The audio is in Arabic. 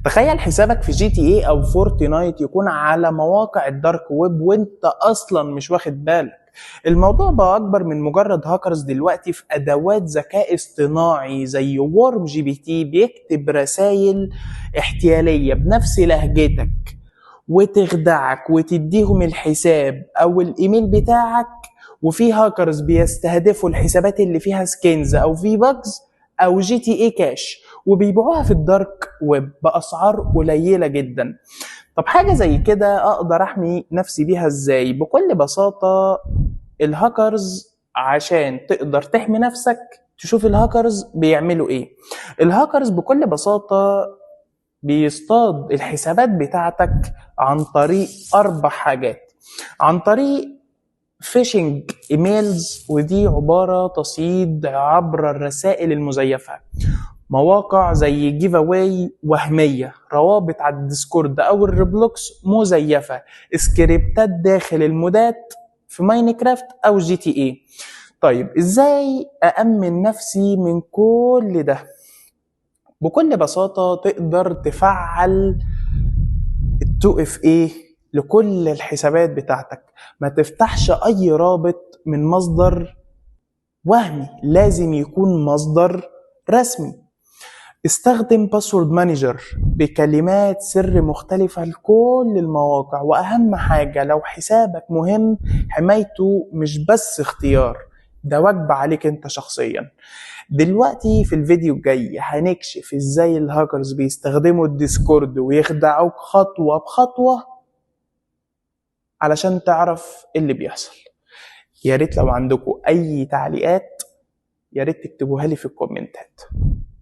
تخيل حسابك في جي تي اي او فورتنايت يكون على مواقع الدارك ويب وانت اصلا مش واخد بالك. الموضوع بقى اكبر من مجرد هاكرز دلوقتي، في ادوات ذكاء اصطناعي زي وورم جي بي تي بيكتب رسائل احتيالية بنفس لهجتك وتخدعك وتديهم الحساب او الايميل بتاعك. وفي هاكرز بيستهدفوا الحسابات اللي فيها سكينز او في باجز او جي تي اي كاش وبيبيعوها في الدارك ويب باسعار قليله جدا. طب حاجه زي كده اقدر احمي نفسي بيها ازاي؟ بكل بساطه الهاكرز، عشان تقدر تحمي نفسك تشوف الهاكرز بيعملوا ايه. الهاكرز بكل بساطه بيصطاد الحسابات بتاعتك عن طريق 4 حاجات. عن طريق فيشنج ايميلز، ودي عبارة تصيد عبر الرسائل المزيفة، مواقع زي جيف اواي وهمية، روابط على الديسكورد او الريبلوكس مزيفة، سكريبتات داخل المودات في ماينكرافت او جي تي اي. طيب ازاي أأمن نفسي من كل ده؟ بكل بساطة تقدر تفعل التو اف ايه لكل الحسابات بتاعتك. ما تفتحش اي رابط من مصدر وهمي، لازم يكون مصدر رسمي. استخدم باسورد مانجر بكلمات سر مختلفة لكل المواقع. واهم حاجة لو حسابك مهم، حمايته مش بس اختيار، ده واجب عليك انت شخصيا. دلوقتي في الفيديو الجاي هنكشف ازاي الهاكرز بيستخدموا الديسكورد ويخدعوك خطوة بخطوة علشان تعرف اللي بيحصل. يا ريت لو عندكم اي تعليقات يا ريت تكتبوها لي في الكومنتات.